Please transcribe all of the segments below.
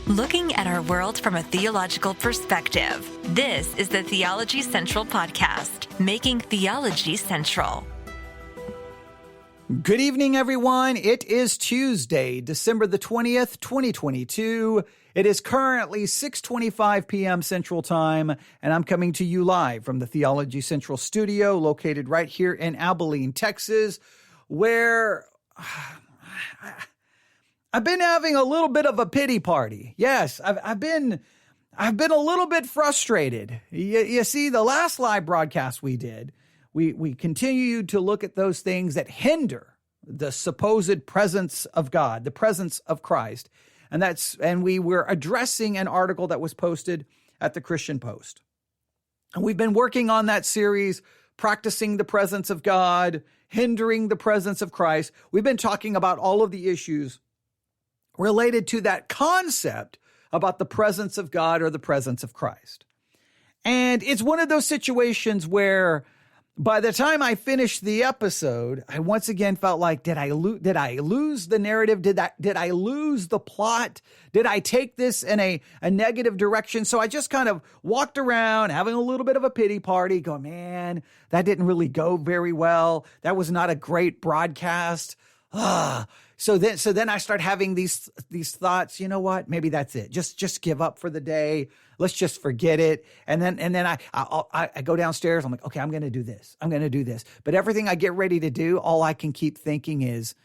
Looking at our world from a theological perspective. This is the Theology Central podcast, making theology central. Good evening, everyone. It is Tuesday, December the 20th, 2022. It is currently 6:25 p.m. Central Time, and I'm coming to you live from the Theology Central studio located right here in Abilene, Texas, where I've been having a little bit of a pity party. Yes, I've been a little bit frustrated. You see, the last live broadcast we did, we continued to look at those things that hinder the supposed presence of God, the presence of Christ. And we were addressing an article that was posted at the Christian Post. And we've been working on that series, practicing the presence of God, hindering the presence of Christ. We've been talking about all of the issues related to that concept about the presence of God or the presence of Christ. And it's one of those situations where by the time I finished the episode, I once again felt like, did I lose the narrative? Did I lose the plot? Did I take this in a negative direction? So I just kind of walked around having a little bit of a pity party, going, man, that didn't really go very well. That was not a great broadcast. So then I start having these thoughts, you know what? Maybe that's it. Just give up for the day. Let's just forget it. And then I go downstairs. I'm like, okay, I'm going to do this. I'm going to do this. But everything I get ready to do, all I can keep thinking is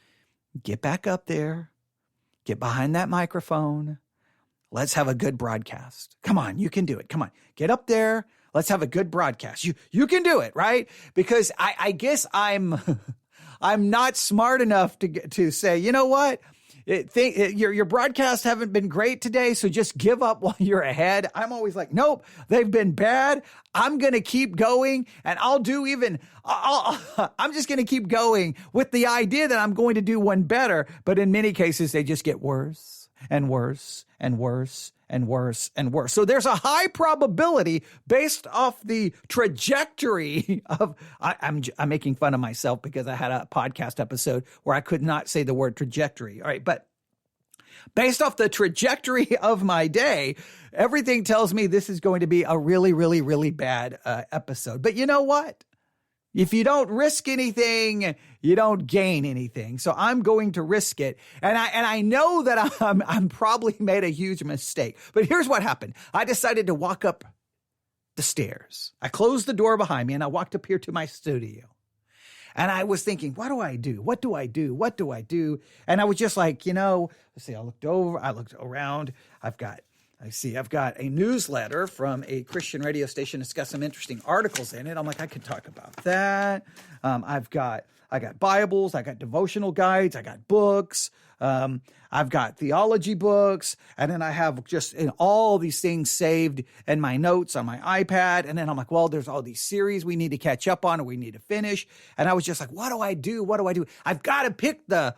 get back up there, get behind that microphone. Let's have a good broadcast. Come on, you can do it. Come on, get up there. Let's have a good broadcast. You can do it, right? Because I guess I'm not smart enough to say, you know what? Your broadcasts haven't been great today, so just give up while you're ahead. I'm always like, nope, they've been bad. I'm going to keep going, and I'm just going to keep going with the idea that I'm going to do one better. But in many cases, they just get worse and worse and worse and worse and worse. So there's a high probability based off the trajectory of, I'm making fun of myself because I had a podcast episode where I could not say the word trajectory. All right. But based off the trajectory of my day, everything tells me this is going to be a really, really, really bad episode. But you know what? If you don't risk anything, you don't gain anything. So I'm going to risk it. And I know that I'm probably made a huge mistake. But here's what happened. I decided to walk up the stairs. I closed the door behind me and I walked up here to my studio. And I was thinking, what do I do? What do I do? What do I do? And I was just like, let's see, I looked around. I've got a newsletter from a Christian radio station that's got some interesting articles in it. I'm like, I could talk about that. I got Bibles, I got devotional guides, I got books, I've got theology books, and then I have just all these things saved in my notes on my iPad. And then I'm like, well, there's all these series we need to catch up on or we need to finish. And I was just like, what do I do? What do I do? I've got to pick the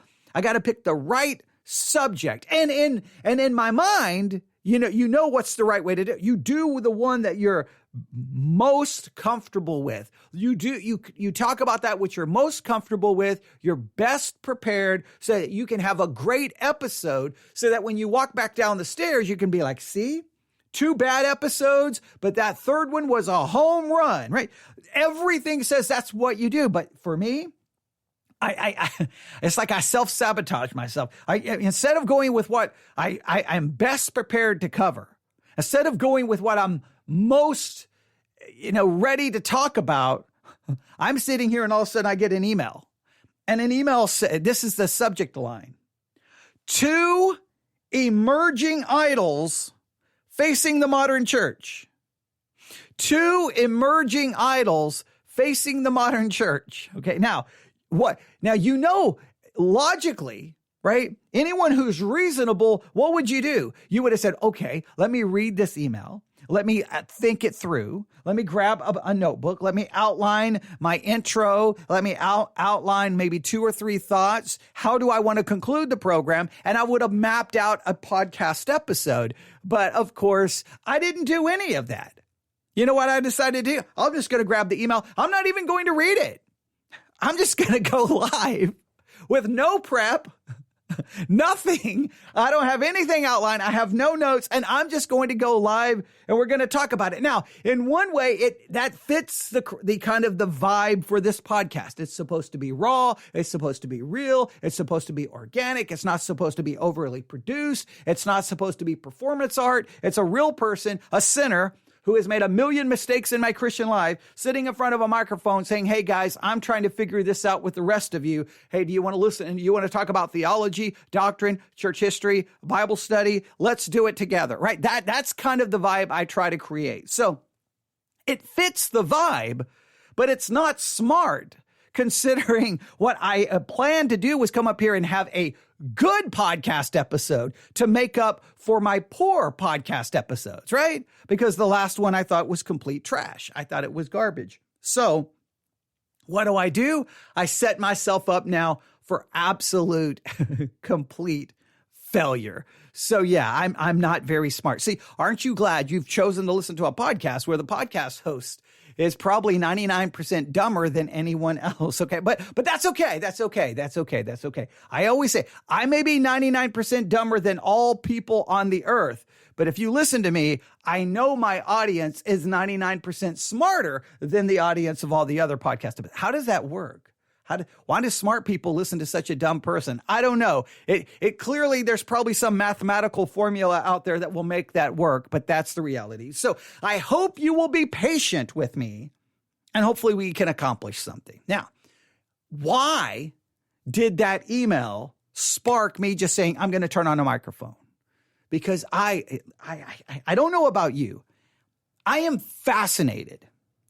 right subject. And in my mind, you know what's the right way to do it. You do the one that you're most comfortable with. You talk about that which you're most comfortable with. You're best prepared so that you can have a great episode so that when you walk back down the stairs, you can be like, see, 2 bad episodes, but that third one was a home run, right? Everything says that's what you do. But for me, it's like I self-sabotage myself. Instead of going with what I'm best prepared to cover, instead of going with what I'm most, ready to talk about, I'm sitting here and all of a sudden I get an email. And an email said, this is the subject line: 2 emerging idols facing the modern church. 2 emerging idols facing the modern church. Okay, now, what? Now, logically, right? Anyone who's reasonable, what would you do? You would have said, okay, let me read this email. Let me think it through. Let me grab a notebook. Let me outline my intro. Let me outline maybe 2 or 3 thoughts. How do I want to conclude the program? And I would have mapped out a podcast episode. But of course, I didn't do any of that. You know what I decided to do? I'm just going to grab the email. I'm not even going to read it. I'm just going to go live with no prep, Nothing. I don't have anything outlined. I have no notes, and I'm just going to go live and we're going to talk about it. Now, in one way, that fits the kind of the vibe for this podcast. It's supposed to be raw. It's supposed to be real. It's supposed to be organic. It's not supposed to be overly produced. It's not supposed to be performance art. It's a real person, a sinner, who has made a million mistakes in my Christian life, sitting in front of a microphone saying, hey guys, I'm trying to figure this out with the rest of you. Hey, do you want to listen? And you want to talk about theology, doctrine, church history, Bible study? Let's do it together, right? That's kind of the vibe I try to create. So it fits the vibe, but it's not smart, considering what I planned to do was come up here and have a good podcast episode to make up for my poor podcast episodes, right? Because the last one I thought was complete trash. I thought it was garbage. So what do? I set myself up now for absolute, complete failure. So yeah, I'm not very smart. See, aren't you glad you've chosen to listen to a podcast where the podcast host is probably 99% dumber than anyone else? Okay. But that's okay. That's okay. I always say I may be 99% dumber than all people on the earth. But if you listen to me, I know my audience is 99% smarter than the audience of all the other podcasts. How does that work? Why do smart people listen to such a dumb person? I don't know. It clearly, there's probably some mathematical formula out there that will make that work, but that's the reality. So I hope you will be patient with me, and hopefully we can accomplish something. Now, why did that email spark me just saying, I'm going to turn on a microphone? Because I don't know about you. I am fascinated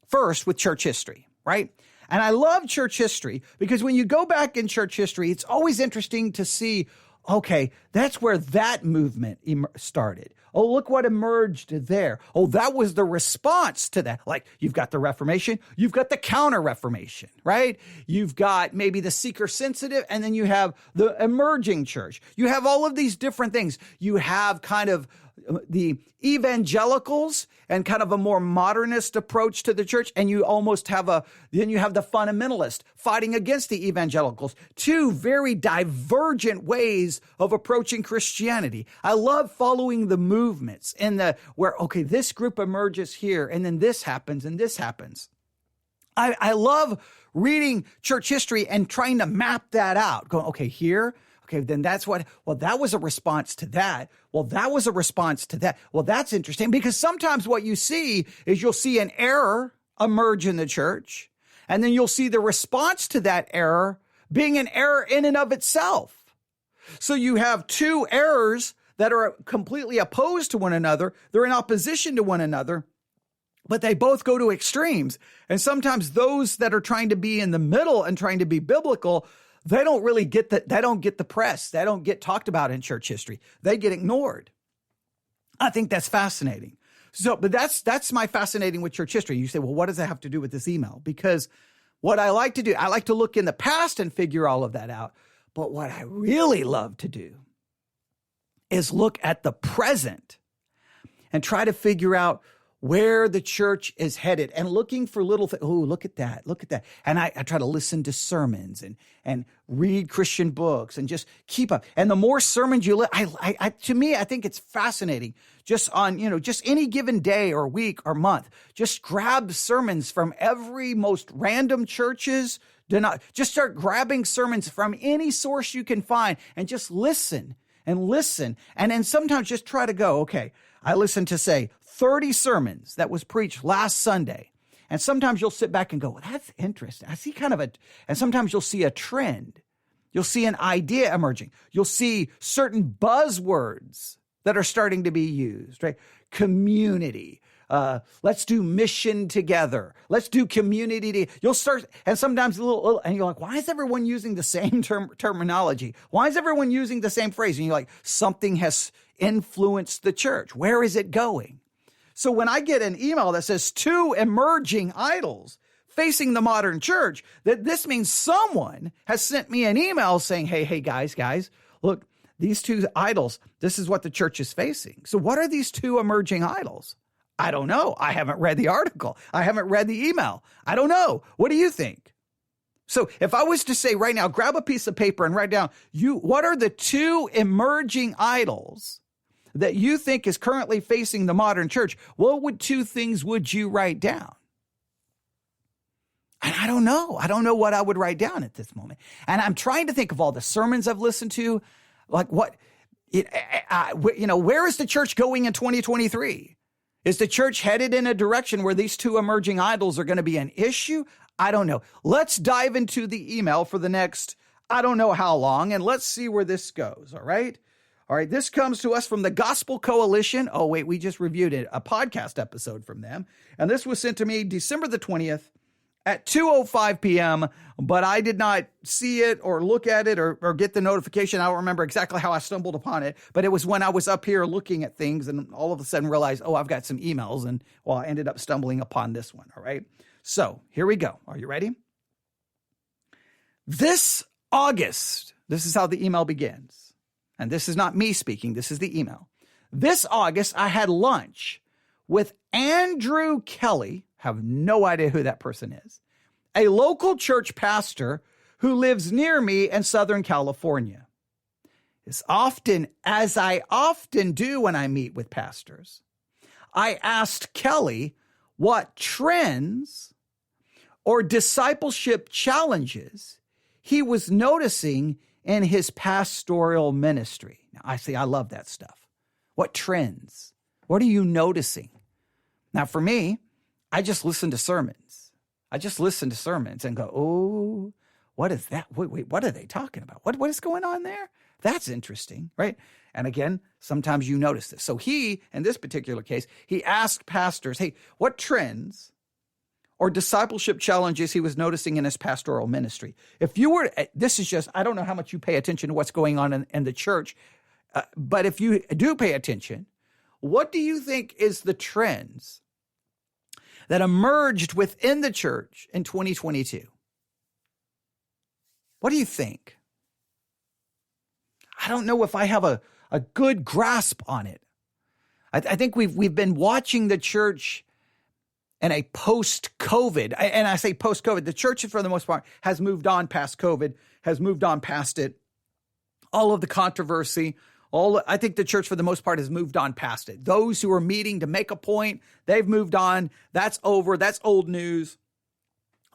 first with church history, right? And I love church history because when you go back in church history, it's always interesting to see, okay, that's where that movement started. Oh, look what emerged there. Oh, that was the response to that. Like, you've got the Reformation, you've got the Counter-Reformation, right? You've got maybe the seeker-sensitive, and then you have the emerging church. You have all of these different things. You have kind of the evangelicals and kind of a more modernist approach to the church. And you almost have then you have the fundamentalist fighting against the evangelicals. Two very divergent ways of approaching Christianity. I love following the movements where, okay, this group emerges here and then this happens and this happens. I love reading church history and trying to map that out, going, okay, here, okay, then that was a response to that. Well, that was a response to that. Well, that's interesting because sometimes what you see is you'll see an error emerge in the church, and then you'll see the response to that error being an error in and of itself. So you have two errors that are completely opposed to one another. They're in opposition to one another, but they both go to extremes. And sometimes those that are trying to be in the middle and trying to be biblical, they don't really get that. They don't get the press. They don't get talked about in church history. They get ignored. I think that's fascinating. So, but that's my fascinating with church history. You say, well, what does that have to do with this email? Because what I like to do, I like to look in the past and figure all of that out. But what I really love to do is look at the present and try to figure out where the church is headed and looking for little things. Oh, look at that. And I try to listen to sermons and read Christian books and just keep up. And the more sermons you to me, I think it's fascinating just on, just any given day or week or month, just grab sermons from every most random churches. Just start grabbing sermons from any source you can find and just listen. And then sometimes just try to go, okay, I listened to, say, 30 sermons that was preached last Sunday. And sometimes you'll sit back and go, well, that's interesting. I see and sometimes you'll see a trend. You'll see an idea emerging. You'll see certain buzzwords that are starting to be used, right? Community. Let's do mission together. Let's do community. You'll start, and sometimes and you're like, why is everyone using the same terminology? Why is everyone using the same phrase? And you're like, something has influenced the church. Where is it going? So when I get an email that says two emerging idols facing the modern church, that this means someone has sent me an email saying, hey, guys, look, these two idols, this is what the church is facing. So what are these two emerging idols? I don't know. I haven't read the article. I haven't read the email. I don't know. What do you think? So if I was to say right now, grab a piece of paper and write down, what are the two emerging idols that you think is currently facing the modern church? What two things would you write down? And I don't know. I don't know what I would write down at this moment. And I'm trying to think of all the sermons I've listened to. Like where is the church going in 2023? Is the church headed in a direction where these two emerging idols are going to be an issue? I don't know. Let's dive into the email for the next, I don't know how long, and let's see where this goes, all right? All right, this comes to us from the Gospel Coalition. Oh, wait, we just reviewed it, a podcast episode from them. And this was sent to me December the 20th at 2:05 p.m., but I did not see it or look at it or get the notification. I don't remember exactly how I stumbled upon it, but it was when I was up here looking at things and all of a sudden realized, oh, I've got some emails, and well, I ended up stumbling upon this one, all right? So here we go. Are you ready? This August, this is how the email begins. And this is not me speaking. This is the email. This August, I had lunch with Andrew Kelly. Have no idea who that person is. A local church pastor who lives near me in Southern California. As I often do when I meet with pastors, I asked Kelly what trends or discipleship challenges he was noticing in his pastoral ministry. Now, I love that stuff. What trends? What are you noticing? Now, for me, I just listen to sermons. And go, oh, what is that? Wait, what are they talking about? What is going on there? That's interesting, right? And again, sometimes you notice this. So he, in this particular case, he asked pastors, hey, what trends or discipleship challenges he was noticing in his pastoral ministry? If you were, this is just, I don't know how much you pay attention to what's going on in the church, but if you do pay attention, what do you think is the trends that emerged within the church in 2022? What do you think? I don't know if I have a good grasp on it. I think we've been watching the church in a post-COVID, and I say post-COVID, the church for the most part has moved on past COVID, has moved on past it. All of the controversy, I think the church for the most part has moved on past it. Those who are meeting to make a point, they've moved on. That's over. That's old news.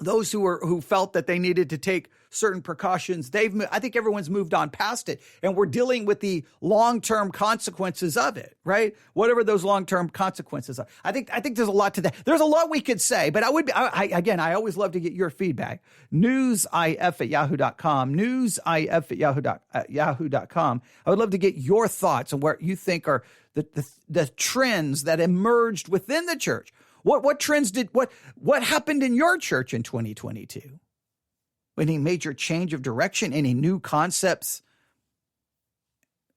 Those who felt that they needed to take certain precautions, I think everyone's moved on past it, and we're dealing with the long-term consequences of it, right? Whatever those long-term consequences are. I think there's a lot to that. There's a lot we could say, but I always love to get your feedback. newsif@yahoo.com, newsif@yahoo.com. I would love to get your thoughts on what you think are the trends that emerged within the church. What trends what happened in your church in 2022? Any major change of direction? Any new concepts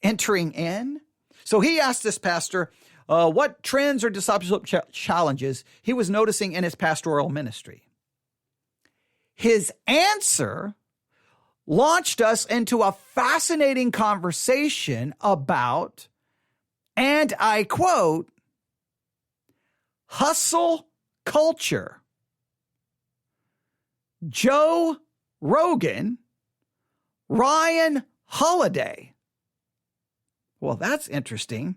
entering in? So he asked this pastor what trends or discipleship challenges he was noticing in his pastoral ministry. His answer launched us into a fascinating conversation about, and I quote, hustle culture. Joe Rogan, Ryan Holiday. Well, that's interesting.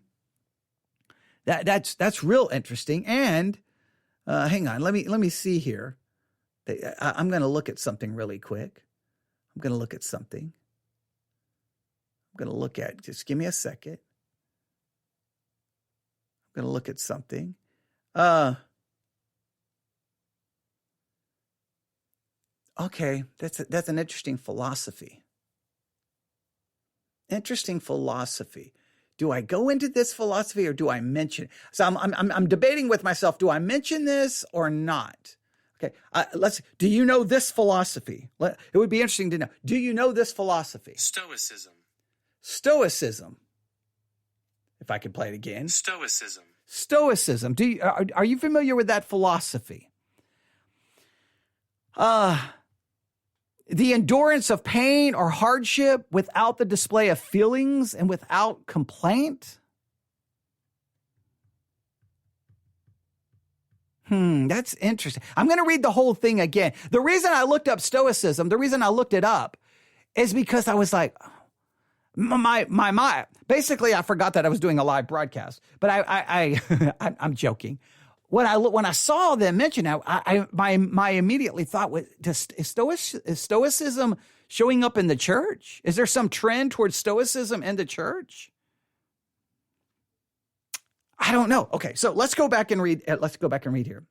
That's real interesting. And hang on, let me see here. I'm going to look at something really quick. Just give me a second. I'm going to look at something. Okay, that's an interesting philosophy. Do I go into this philosophy or do I mention it? So I'm debating with myself. Do I mention this or not? Okay, do you know this philosophy? It would be interesting to know. Do you know this philosophy? Stoicism. If I could play it again. Stoicism. Are you familiar with that philosophy? The endurance of pain or hardship without the display of feelings and without complaint. That's interesting. I'm going to read the whole thing again. The reason I looked up Stoicism, the reason I looked it up is because I was like, basically I forgot that I was doing a live broadcast, but I'm joking. When I saw them mention it, my immediately thought was, is Stoicism showing up in the church? Is there some trend towards Stoicism in the church? I don't know. Okay, so let's go back and read. Here.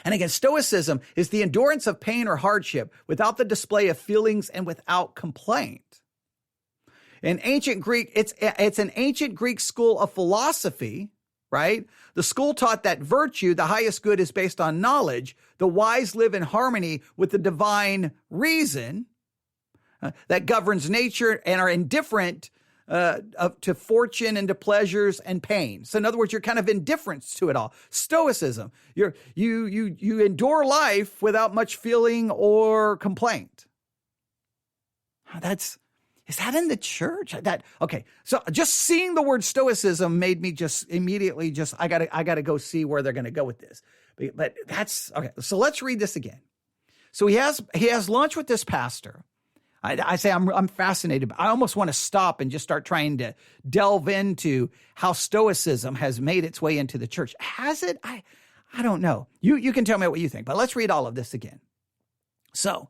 And again, Stoicism is the endurance of pain or hardship without the display of feelings and without complaint. In ancient Greek, it's an ancient Greek school of philosophy, right? The school taught that virtue, the highest good, is based on knowledge. The wise live in harmony with the divine reason that governs nature and are indifferent to fortune and to pleasures and pain. So in other words, you're kind of indifferent to it all. Stoicism, you endure life without much feeling or complaint. Is that in the church? Okay. So just seeing the word Stoicism made me just immediately I gotta go see where they're going to go with this. But that's okay. So let's read this again. So he has lunch with this pastor. I say I'm fascinated. I almost want to stop and just start trying to delve into how Stoicism has made its way into the church. Has it? I don't know. You can tell me what you think, but let's read all of this again. So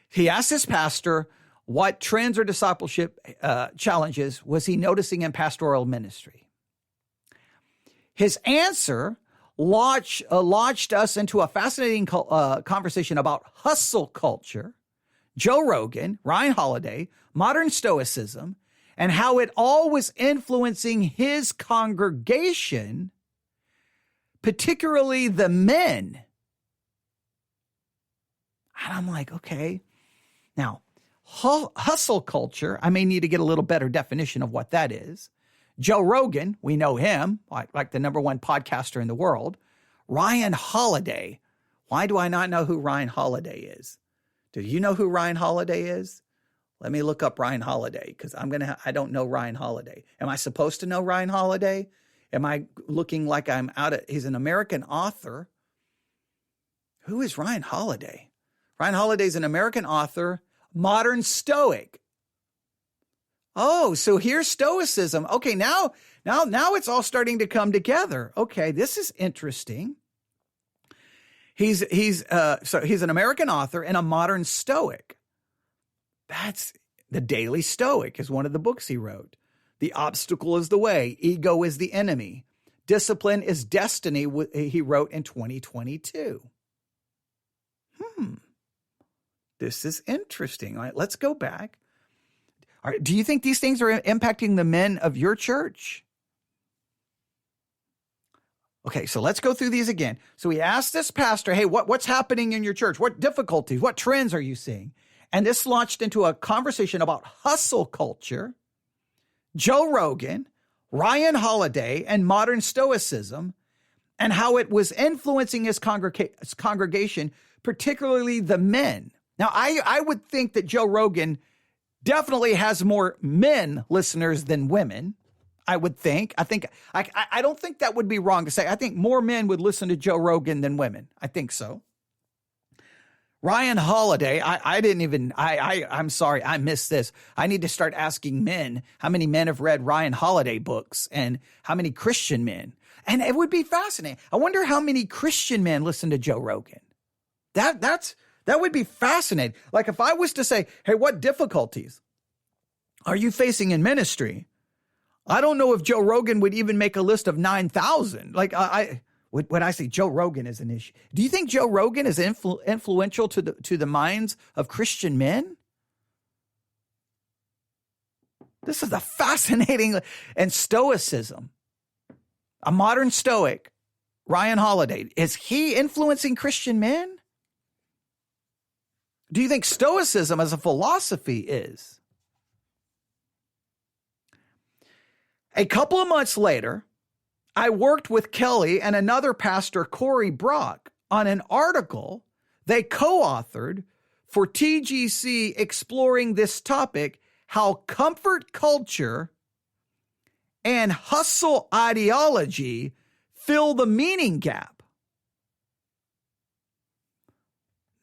he asked this pastor, what trends or discipleship challenges was he noticing in pastoral ministry? His answer launched us into a fascinating conversation about hustle culture, Joe Rogan, Ryan Holiday, modern Stoicism, and how it all was influencing his congregation, particularly the men. And I'm like, okay. Now, hustle culture, I may need to get a little better definition of what that is. Joe Rogan, we know him, like the number one podcaster in the world. Ryan Holiday. Why do I not know who Ryan Holiday is? Do you know who Ryan Holiday is? Let me look up Ryan Holiday because I don't know Ryan Holiday. Am I supposed to know Ryan Holiday? Am I looking like I'm he's an American author. Who is Ryan Holiday? Ryan Holiday is an American author, modern Stoic. Oh, so here's Stoicism. Okay, now it's all starting to come together. Okay, this is interesting. He's an American author and a modern Stoic. That's the Daily Stoic is one of the books he wrote. The obstacle is the way. Ego is the enemy. Discipline is destiny. He wrote in 2022. This is interesting. All right, let's go back. All right, do you think these things are impacting the men of your church? Okay, so let's go through these again. So he asked this pastor, hey, what's happening in your church? What difficulties, what trends are you seeing? And this launched into a conversation about hustle culture, Joe Rogan, Ryan Holiday, and modern Stoicism, and how it was influencing his congregation, particularly the men. Now, I would think that Joe Rogan definitely has more men listeners than women. I would think. I don't think that would be wrong to say. I think more men would listen to Joe Rogan than women. I think so. Ryan Holiday, I'm sorry, I missed this. I need to start asking men how many men have read Ryan Holiday books and how many Christian men. And it would be fascinating. I wonder how many Christian men listen to Joe Rogan. That would be fascinating. Like if I was to say, hey, what difficulties are you facing in ministry? I don't know if Joe Rogan would even make a list of 9,000. Like when I say Joe Rogan is an issue, do you think Joe Rogan is influential to the minds of Christian men? This is a fascinating and Stoicism. A modern Stoic, Ryan Holiday, is he influencing Christian men? Do you think Stoicism as a philosophy is? A couple of months later, I worked with Kelly and another pastor, Corey Brock, on an article they co-authored for TGC exploring this topic, how comfort culture and hustle ideology fill the meaning gap.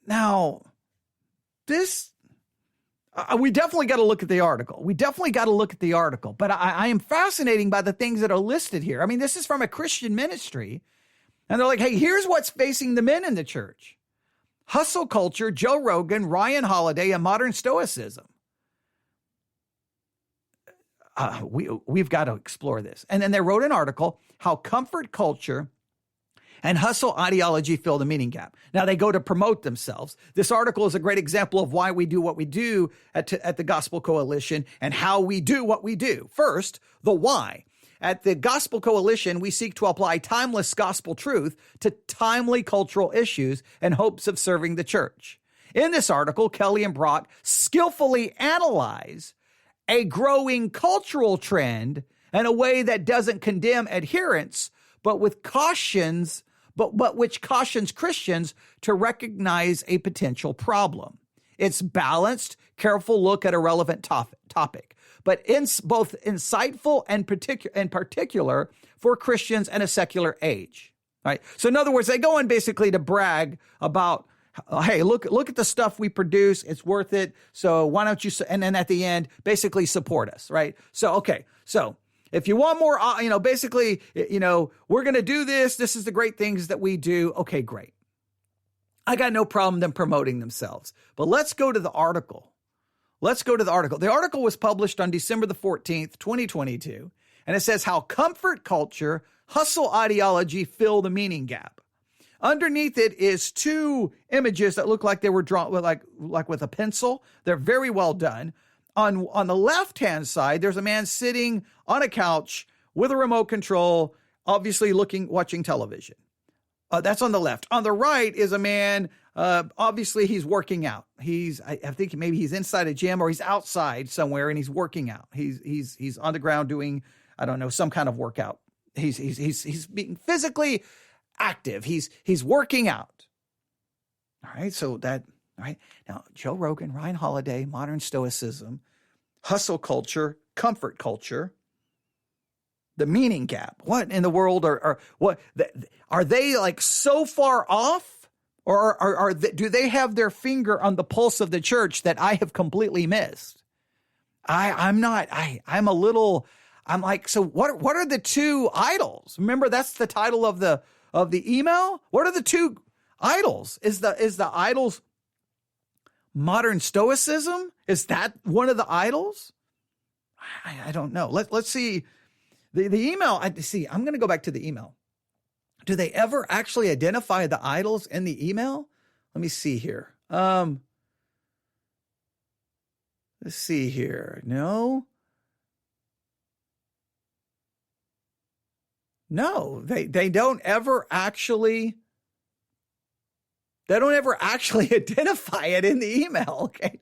Now, this, we definitely got to look at the article. But I am fascinated by the things that are listed here. I mean, this is from a Christian ministry. And they're like, hey, here's what's facing the men in the church. Hustle culture, Joe Rogan, Ryan Holiday, and modern stoicism. We've got to explore this. And then they wrote an article, how comfort culture and hustle ideology fill the meaning gap. Now they go to promote themselves. This article is a great example of why we do what we do at the Gospel Coalition and how we do what we do. First, the why. At the Gospel Coalition, we seek to apply timeless gospel truth to timely cultural issues in hopes of serving the church. In this article, Kelly and Brock skillfully analyze a growing cultural trend in a way that doesn't condemn adherence, but which cautions Christians to recognize a potential problem. It's balanced, careful look at a relevant topic, but both insightful and particular for Christians in a secular age. Right. So in other words, they go in basically to brag about, hey, look at the stuff we produce. It's worth it. So why don't you? And then at the end, basically support us. Right. So, okay. So if you want more, basically, we're going to do this. This is the great things that we do. Okay, great. I got no problem them promoting themselves. But let's go to the article. The article was published on December the 14th, 2022. And it says how comfort culture, hustle ideology fill the meaning gap. Underneath it is two images that look like they were drawn with like with a pencil. They're very well done. On the left-hand side, there's a man sitting on a couch with a remote control, obviously watching television. That's on the left. On the right is a man, obviously he's working out. I think maybe he's inside a gym or he's outside somewhere and he's working out. He's on the ground doing, I don't know, some kind of workout. He's being physically active. He's working out. All right. So all right. Now, Joe Rogan, Ryan Holiday, modern stoicism, hustle culture, comfort culture, the meaning gap. What in the world are they like so far off, or do they have their finger on the pulse of the church that I have completely missed? I'm like, so what are the two idols? Remember, that's the title of the email. What are the two idols? Is the idols modern stoicism? Is that one of the idols? I don't know. Let's see the email. I'm going to go back to the email. Do they ever actually identify the idols in the email? Let me see here. Let's see here. No, they don't ever actually. They don't ever actually identify it in the email. Okay.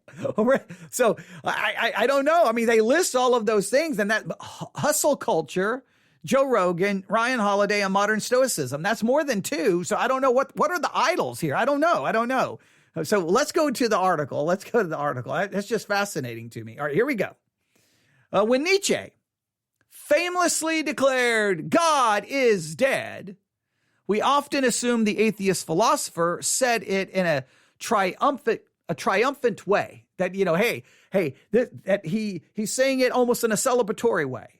So I don't know. I mean, they list all of those things, and that hustle culture, Joe Rogan, Ryan Holiday, and modern stoicism. That's more than two. So I don't know what are the idols here. I don't know. So let's go to the article. That's just fascinating to me. All right, here we go. When Nietzsche famously declared God is dead, we often assume the atheist philosopher said it in a triumphant way. That, that he's saying it almost in a celebratory way.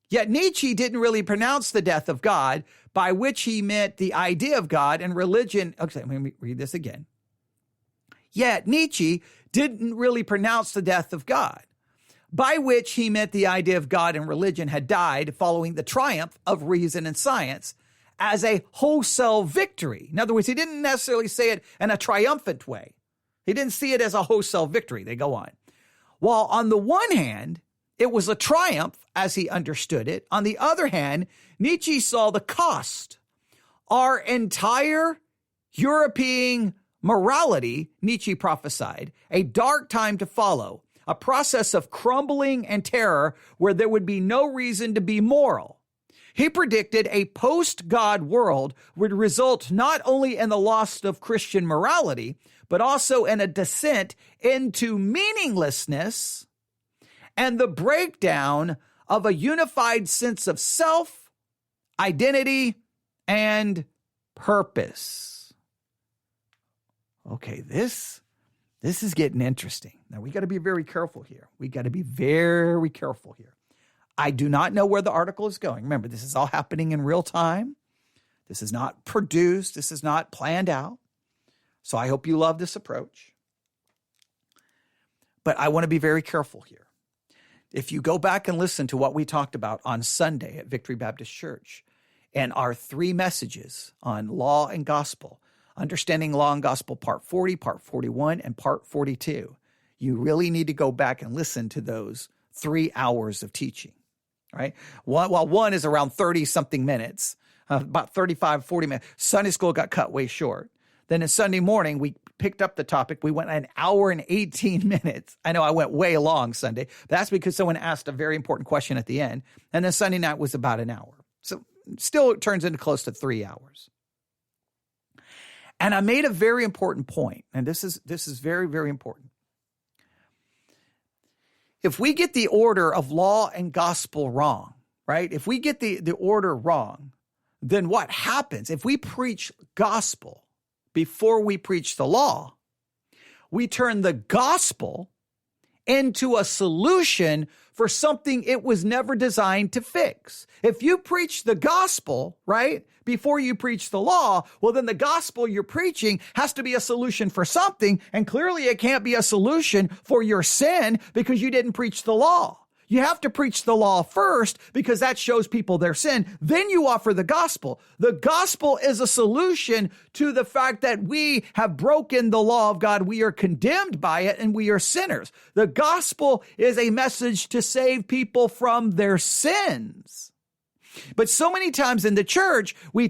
Yet Nietzsche didn't really pronounce the death of God, by which he meant the idea of God and religion. Okay, let me read this again. Yet Nietzsche didn't really pronounce the death of God, by which he meant the idea of God and religion had died following the triumph of reason and science, as a wholesale victory. In other words, he didn't necessarily say it in a triumphant way. He didn't see it as a wholesale victory. They go on. While on the one hand, it was a triumph as he understood it. On the other hand, Nietzsche saw the cost. Our entire European morality, Nietzsche prophesied, a dark time to follow, a process of crumbling and terror where there would be no reason to be moral. He predicted a post-God world would result not only in the loss of Christian morality, but also in a descent into meaninglessness and the breakdown of a unified sense of self, identity, and purpose. okay, this is getting interesting. Now, we got to be very careful here. We got to be very careful here. I do not know where the article is going. Remember, this is all happening in real time. This is not produced. This is not planned out. So I hope you love this approach. But I want to be very careful here. If you go back and listen to what we talked about on Sunday at Victory Baptist Church and our 3 messages on law and gospel, understanding law and gospel part 40, part 41, and part 42, you really need to go back and listen to those 3 hours of teaching, right? One is around 30-something minutes, about 35, 40 minutes. Sunday school got cut way short. Then on Sunday morning, we picked up the topic. We went an hour and 18 minutes. I know I went way long Sunday. That's because someone asked a very important question at the end. And then Sunday night was about an hour. So still it turns into close to 3 hours. And I made a very important point. And this is very, very important. If we get the order of law and gospel wrong, right? If we get the order wrong, then what happens? If we preach gospel before we preach the law, we turn the gospel into a solution for something it was never designed to fix. If you preach the gospel, right, before you preach the law, well, then the gospel you're preaching has to be a solution for something, and clearly it can't be a solution for your sin because you didn't preach the law. You have to preach the law first because that shows people their sin. Then you offer the gospel. The gospel is a solution to the fact that we have broken the law of God. We are condemned by it and we are sinners. The gospel is a message to save people from their sins. But so many times in the church, we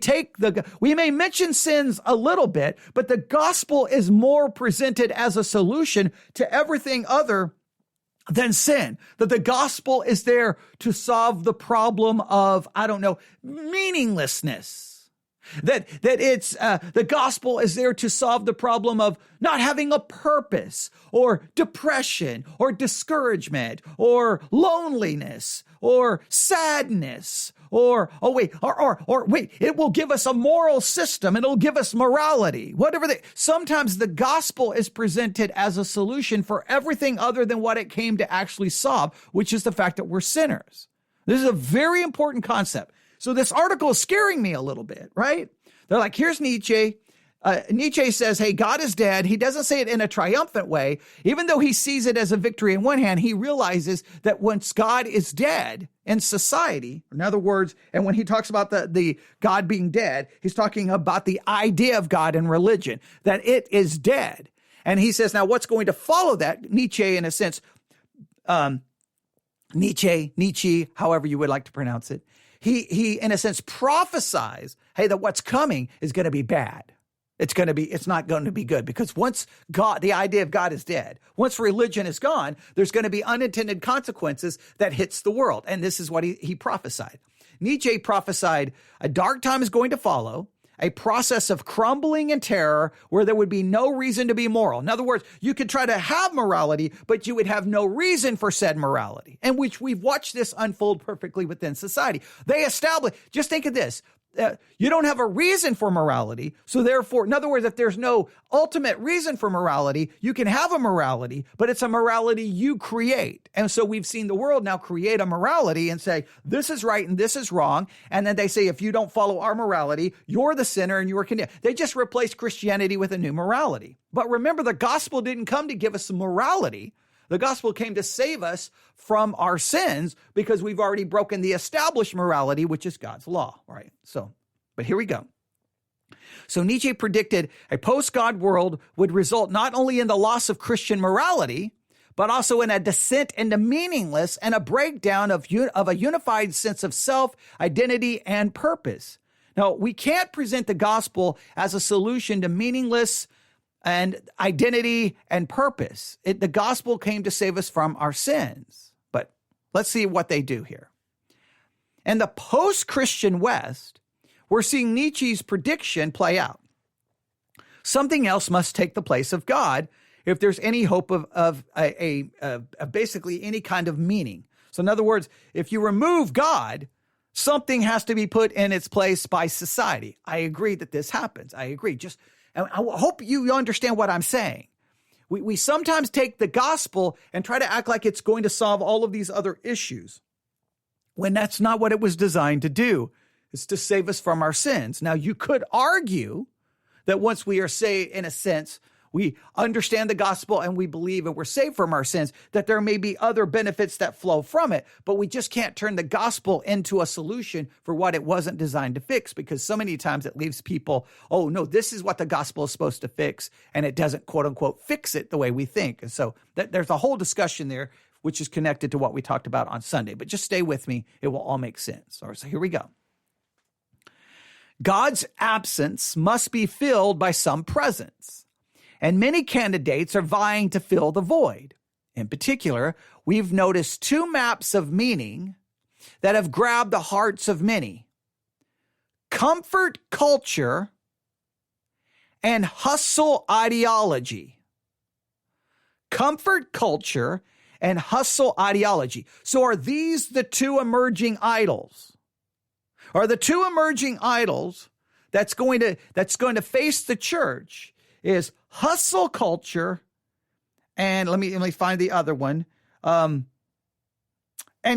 may mention sins a little bit, but the gospel is more presented as a solution to everything other than sin. That the gospel is there to solve the problem of, meaninglessness. That it's the gospel is there to solve the problem of not having a purpose, or depression, or discouragement, or loneliness, or sadness, or it will give us a moral system. It'll give us morality. Sometimes the gospel is presented as a solution for everything other than what it came to actually solve, which is the fact that we're sinners. This is a very important concept. So this article is scaring me a little bit, right? They're like, here's Nietzsche. Nietzsche says, hey, God is dead. He doesn't say it in a triumphant way. Even though he sees it as a victory in one hand, he realizes that once God is dead in society, in other words, and when he talks about the God being dead, he's talking about the idea of God in religion, that it is dead. And he says, now what's going to follow that? Nietzsche, in a sense, Nietzsche, however you would like to pronounce it, he in a sense prophesies, hey, that what's coming is going to be bad. It's not going to be good, because once the idea of God is dead, once religion is gone, there's going to be unintended consequences that hits the world. And this is what he prophesied. Nietzsche prophesied a dark time is going to follow, a process of crumbling and terror where there would be no reason to be moral. In other words, you could try to have morality, but you would have no reason for said morality, and which we've watched this unfold perfectly within society. Just think of this. You don't have a reason for morality. So therefore, in other words, if there's no ultimate reason for morality, you can have a morality, but it's a morality you create. And so we've seen the world now create a morality and say, this is right and this is wrong. And then they say, if you don't follow our morality, you're the sinner and you are condemned. They just replaced Christianity with a new morality. But remember, the gospel didn't come to give us morality. The gospel came to save us from our sins because we've already broken the established morality, which is God's law, right? But here we go. So Nietzsche predicted a post-God world would result not only in the loss of Christian morality, but also in a descent into meaningless and a breakdown of a unified sense of self, identity, and purpose. Now, we can't present the gospel as a solution to meaningless and identity and purpose. The gospel came to save us from our sins. But let's see what they do here. In the post-Christian West, we're seeing Nietzsche's prediction play out. Something else must take the place of God if there's any hope of basically any kind of meaning. So in other words, if you remove God, something has to be put in its place by society. I agree that this happens. I agree. And I hope you understand what I'm saying. We sometimes take the gospel and try to act like it's going to solve all of these other issues, when that's not what it was designed to do. It's to save us from our sins. Now, you could argue that once we are saved, in a sense, we understand the gospel and we believe and we're saved from our sins, that there may be other benefits that flow from it, but we just can't turn the gospel into a solution for what it wasn't designed to fix, because so many times it leaves people, oh no, this is what the gospel is supposed to fix, and it doesn't quote unquote fix it the way we think. And so there's a whole discussion there, which is connected to what we talked about on Sunday, but just stay with me. It will all make sense. All right, so here we go. God's absence must be filled by some presence. And many candidates are vying to fill the void. In particular, we've noticed two maps of meaning that have grabbed the hearts of many: comfort culture and hustle ideology. Comfort culture and hustle ideology. So are these the two emerging idols? Are the two emerging idols that's going to face the church is hustle culture, and let me find the other one, and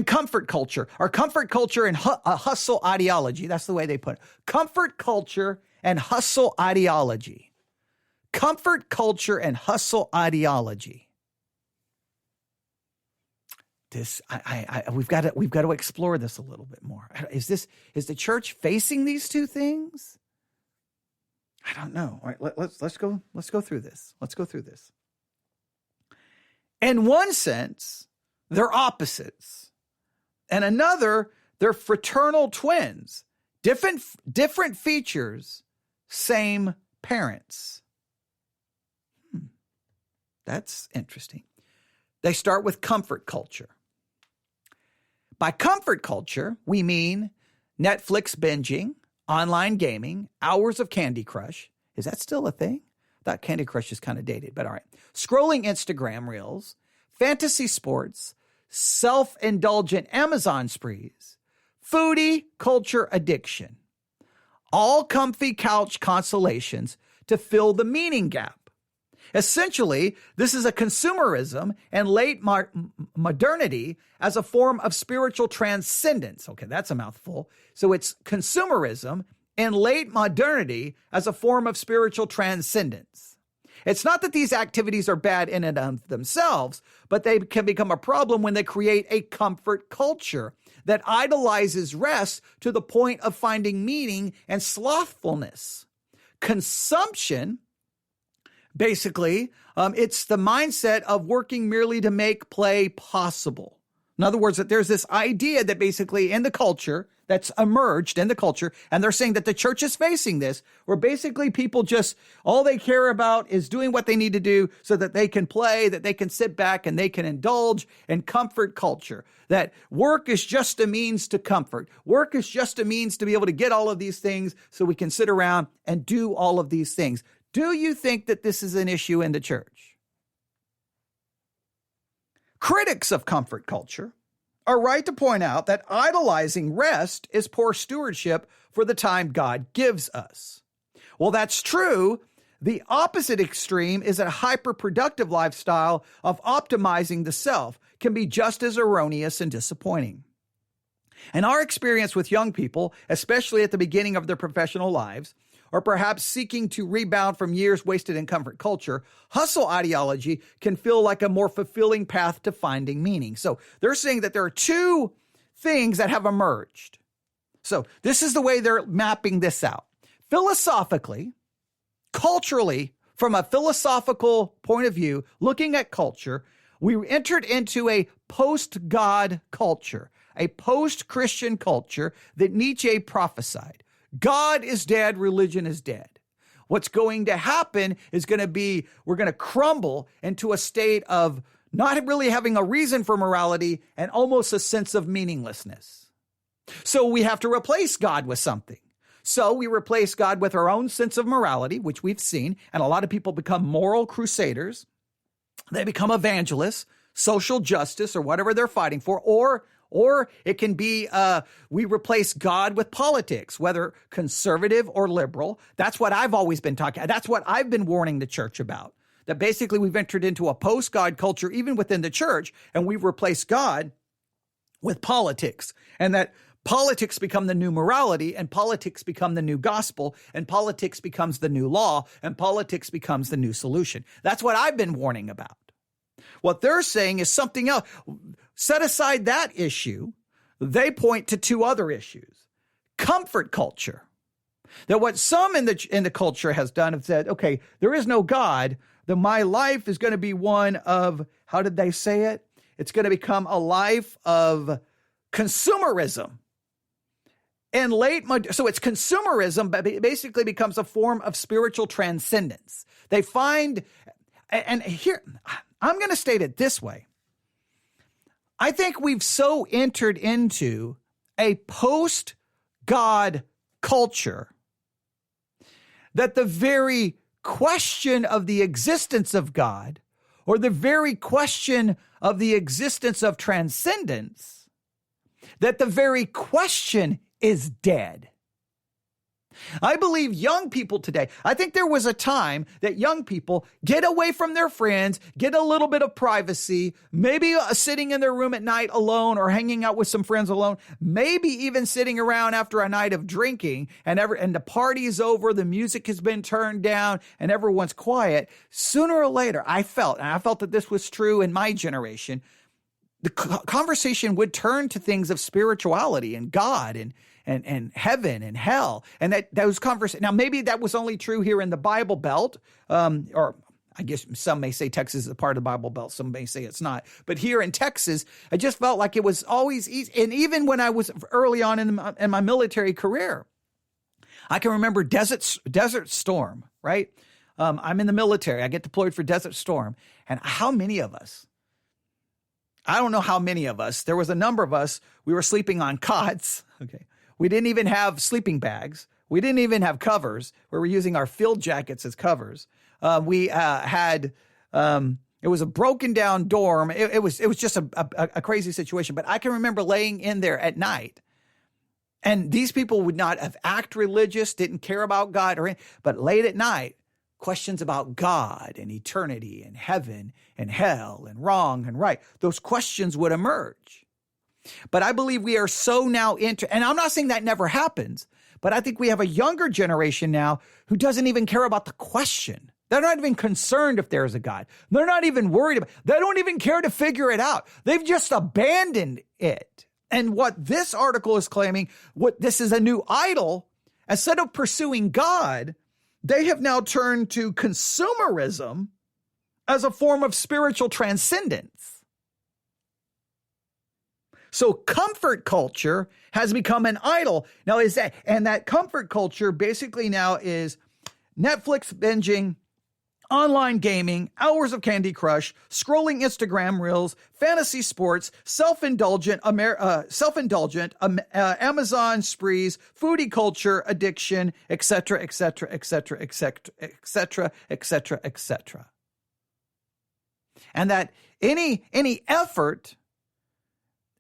comfort culture, or comfort culture and hustle ideology. That's the way they put it. Comfort culture and hustle ideology. Comfort culture and hustle ideology. This we've got to explore this a little bit more. Is the church facing these two things? I don't know. All right, let's go through this. Let's go through this. In one sense, they're opposites. And another, they're fraternal twins. Different features, same parents. That's interesting. They start with comfort culture. By comfort culture, we mean Netflix binging, online gaming, hours of Candy Crush. Is that still a thing? I thought Candy Crush is kind of dated, but all right. Scrolling Instagram reels, fantasy sports, self-indulgent Amazon sprees, foodie culture addiction. All comfy couch consolations to fill the meaning gap. Essentially, this is a consumerism and late modernity as a form of spiritual transcendence. Okay, that's a mouthful. So it's consumerism and late modernity as a form of spiritual transcendence. It's not that these activities are bad in and of themselves, but they can become a problem when they create a comfort culture that idolizes rest to the point of finding meaning and slothfulness. Consumption, basically, it's the mindset of working merely to make play possible. In other words, that there's this idea that basically in the culture that's emerged in the culture, and they're saying that the church is facing this, where basically people just, all they care about is doing what they need to do so that they can play, that they can sit back and they can indulge in comfort culture. That work is just a means to comfort. Work is just a means to be able to get all of these things so we can sit around and do all of these things. Do you think that this is an issue in the church? Critics of comfort culture are right to point out that idolizing rest is poor stewardship for the time God gives us. Well, that's true. The opposite extreme is a hyper-productive lifestyle of optimizing the self can be just as erroneous and disappointing. In our experience with young people, especially at the beginning of their professional lives, or perhaps seeking to rebound from years wasted in comfort culture, hustle ideology can feel like a more fulfilling path to finding meaning. So they're saying that there are two things that have emerged. So this is the way they're mapping this out. Philosophically, culturally, from a philosophical point of view, looking at culture, we entered into a post-God culture, a post-Christian culture that Nietzsche prophesied. God is dead, religion is dead. What's going to happen is going to be, we're going to crumble into a state of not really having a reason for morality and almost a sense of meaninglessness. So we have to replace God with something. So we replace God with our own sense of morality, which we've seen, and a lot of people become moral crusaders. They become evangelists, social justice, or whatever they're fighting for, Or it can be we replace God with politics, whether conservative or liberal. That's what I've always been talking about. That's what I've been warning the church about. That basically we've entered into a post-God culture even within the church, and we've replaced God with politics. And that politics become the new morality, and politics become the new gospel, and politics becomes the new law, and politics becomes the new solution. That's what I've been warning about. What they're saying is something else. Set aside that issue. They point to two other issues. Comfort culture. That what some in the culture has done have said, okay, there is no God, then my life is going to be one of, how did they say it? It's going to become a life of consumerism. And so it's consumerism, but it basically becomes a form of spiritual transcendence. They find, and here, I'm going to state it this way. I think we've so entered into a post-God culture that the very question of the existence of God, or the very question of the existence of transcendence, that the very question is dead. I believe young people today, I think there was a time that young people get away from their friends, get a little bit of privacy, maybe sitting in their room at night alone or hanging out with some friends alone, maybe even sitting around after a night of drinking and the party's over, the music has been turned down and everyone's quiet. Sooner or later, I felt that this was true in my generation, the conversation would turn to things of spirituality and God and heaven and hell. And those conversations, now maybe that was only true here in the Bible Belt, or I guess some may say Texas is a part of the Bible Belt. Some may say it's not. But here in Texas, I just felt like it was always easy. And even when I was early on in my military career, I can remember Desert Storm, right? I'm in the military. I get deployed for Desert Storm. And how many of us, I don't know how many of us, there was a number of us, we were sleeping on cots, okay? We didn't even have sleeping bags. We didn't even have covers. We were using our field jackets as covers. We had, it was a broken down dorm. It was just a crazy situation. But I can remember laying in there at night. And these people would not have act religious, didn't care about God, but late at night, questions about God and eternity and heaven and hell and wrong and right. Those questions would emerge. But I believe we are so now and I'm not saying that never happens, but I think we have a younger generation now who doesn't even care about the question. They're not even concerned if there's a God. They're not even worried about it. They don't even care to figure it out. They've just abandoned it. And what this article is claiming, this is a new idol. Instead of pursuing God, they have now turned to consumerism as a form of spiritual transcendence. So comfort culture has become an idol. Now that comfort culture basically now is Netflix binging, online gaming, hours of Candy Crush, scrolling Instagram reels, fantasy sports, self-indulgent Amazon sprees, foodie culture, addiction, etc., etc., etc., etc., etc., etc., etc. And that any effort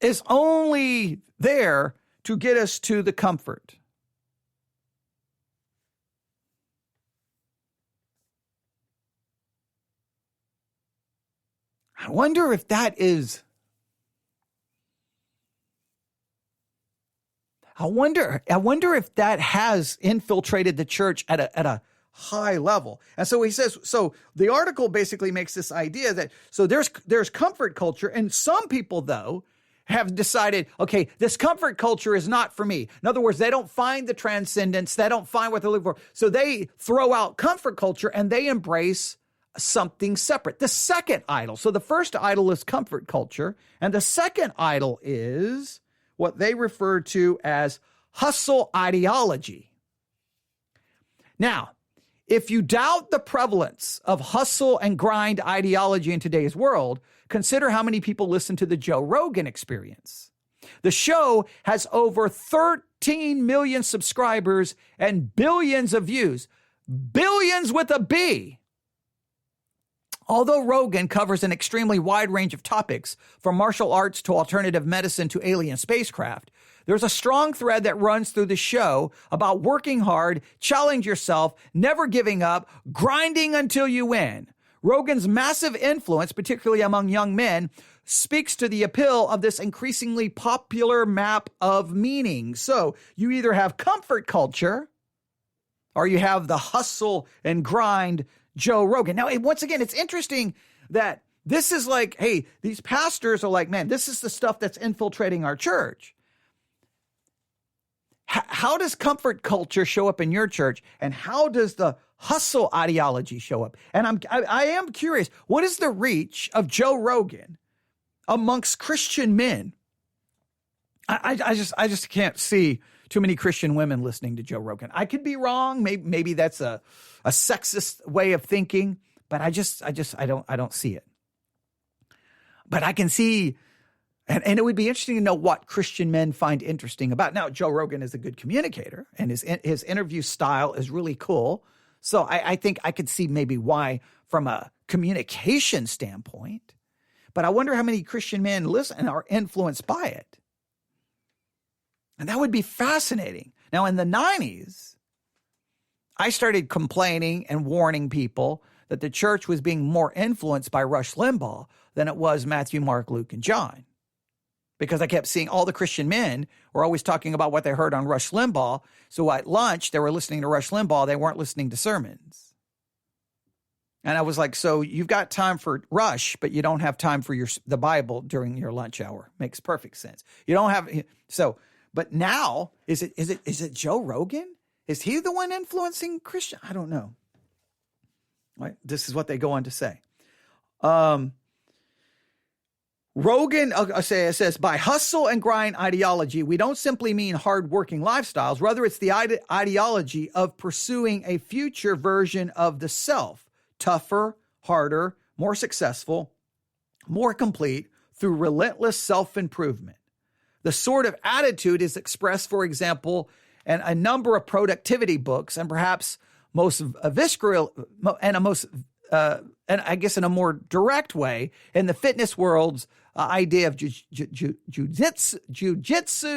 is only there to get us to the comfort. I wonder if that is. I wonder if that has infiltrated the church at a high level. And so he says, so the article basically makes this idea that, so there's comfort culture, and some people though have decided, okay, this comfort culture is not for me. In other words, they don't find the transcendence. They don't find what they're looking for. So they throw out comfort culture and they embrace something separate. The second idol. So the first idol is comfort culture. And the second idol is what they refer to as hustle ideology. Now, if you doubt the prevalence of hustle and grind ideology in today's world, consider how many people listen to the Joe Rogan Experience. The show has over 13 million subscribers and billions of views. Billions with a B. Although Rogan covers an extremely wide range of topics, from martial arts to alternative medicine to alien spacecraft, there's a strong thread that runs through the show about working hard, challenge yourself, never giving up, grinding until you win. Rogan's massive influence, particularly among young men, speaks to the appeal of this increasingly popular map of meaning. So you either have comfort culture or you have the hustle and grind Joe Rogan. Now, once again, it's interesting that this is like, hey, these pastors are like, man, this is the stuff that's infiltrating our church. How does comfort culture show up in your church? And how does the hustle ideology show up? And I am curious, what is the reach of Joe Rogan amongst Christian men? I just can't see too many Christian women listening to Joe Rogan. I could be wrong. Maybe that's a sexist way of thinking, but I don't see it. But I can see, and it would be interesting to know what Christian men find interesting about. Now, Joe Rogan is a good communicator, and his interview style is really cool. So I think I could see maybe why from a communication standpoint. But I wonder how many Christian men listen and are influenced by it. And that would be fascinating. Now, in the 90s, I started complaining and warning people that the church was being more influenced by Rush Limbaugh than it was Matthew, Mark, Luke, and John. Because I kept seeing all the Christian men were always talking about what they heard on Rush Limbaugh. So at lunch, they were listening to Rush Limbaugh. They weren't listening to sermons. And I was like, so you've got time for Rush, but you don't have time for the Bible during your lunch hour. Makes perfect sense. You don't have, but now, is it Joe Rogan? Is he the one influencing Christian? I don't know. Right? This is what they go on to say. Rogan says, by hustle and grind ideology, we don't simply mean hardworking lifestyles. Rather, it's the ideology of pursuing a future version of the self, tougher, harder, more successful, more complete through relentless self-improvement. The sort of attitude is expressed, for example, in a number of productivity books, and perhaps most visceral and and I guess in a more direct way in the fitness world's idea of jiu-jitsu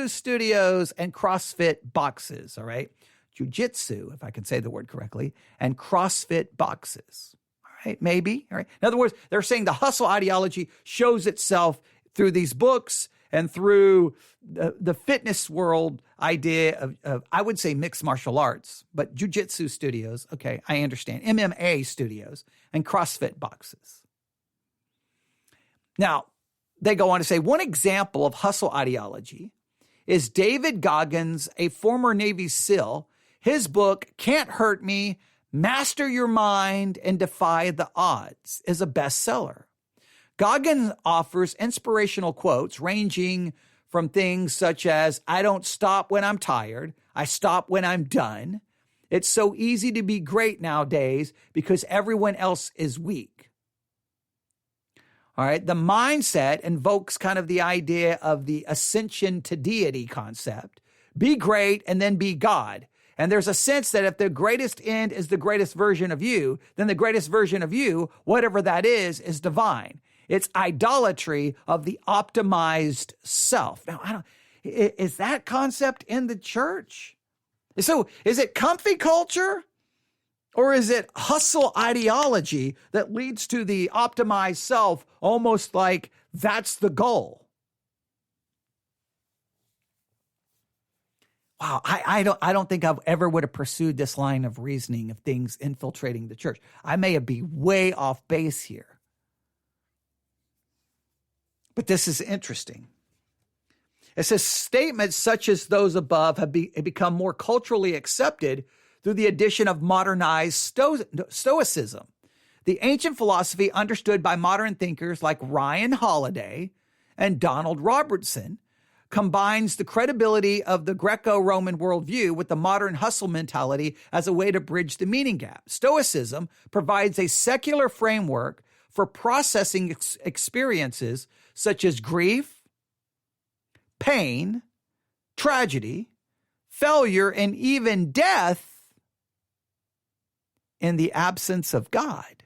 studios and CrossFit boxes, all right? Jiu-jitsu, if I can say the word correctly, and CrossFit boxes, all right? Maybe, all right? In other words, they're saying the hustle ideology shows itself through these books and through the fitness world idea of, I would say, mixed martial arts, but jiu-jitsu studios, okay, I understand, MMA studios, and CrossFit boxes. Now, they go on to say, one example of hustle ideology is David Goggins, a former Navy SEAL. His book, Can't Hurt Me, Master Your Mind and Defy the Odds, is a bestseller. Goggins offers inspirational quotes ranging from things such as, I don't stop when I'm tired, I stop when I'm done. It's so easy to be great nowadays because everyone else is weak. All right, the mindset invokes kind of the idea of the ascension to deity concept. Be great and then be God. And there's a sense that if the greatest end is the greatest version of you, then the greatest version of you, whatever that is divine. It's idolatry of the optimized self. Now, is that concept in the church? So is it comfy culture or is it hustle ideology that leads to the optimized self, almost like that's the goal? Wow, I don't think I've ever would have pursued this line of reasoning of things infiltrating the church. I may be way off base here. But this is interesting. It says statements such as those above have become more culturally accepted through the addition of modernized Stoicism, the ancient philosophy understood by modern thinkers like Ryan Holiday and Donald Robertson, combines the credibility of the Greco-Roman worldview with the modern hustle mentality as a way to bridge the meaning gap. Stoicism provides a secular framework for processing experiences such as grief, pain, tragedy, failure, and even death in the absence of God.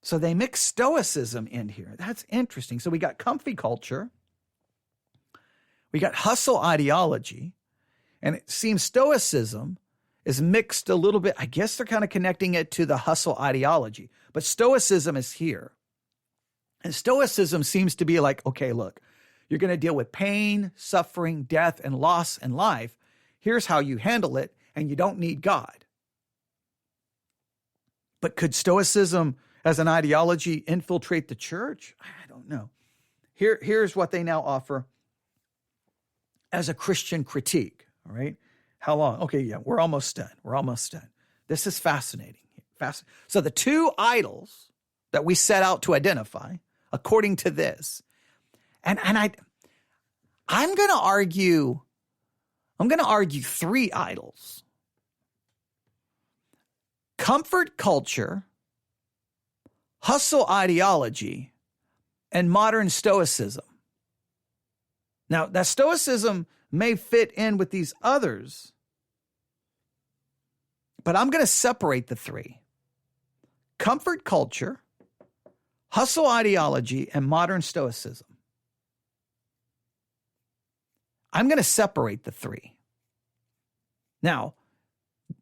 So they mix Stoicism in here. That's interesting. So we got comfy culture. We got hustle ideology. And it seems Stoicism is mixed a little bit. I guess they're kind of connecting it to the hustle ideology. But Stoicism is here. And Stoicism seems to be like, okay, look, you're going to deal with pain, suffering, death, and loss in life. Here's how you handle it, and you don't need God. But could Stoicism as an ideology infiltrate the church? I don't know. Here's what they now offer as a Christian critique, all right? How long? Okay, yeah, we're almost done. This is fascinating. So the two idols that we set out to identify, according to this, and I'm going to argue three idols: comfort culture, hustle ideology, and modern Stoicism. Now, that Stoicism may fit in with these others, but I'm going to separate the three: comfort culture, hustle ideology, and modern Stoicism. I'm going to separate the three. Now,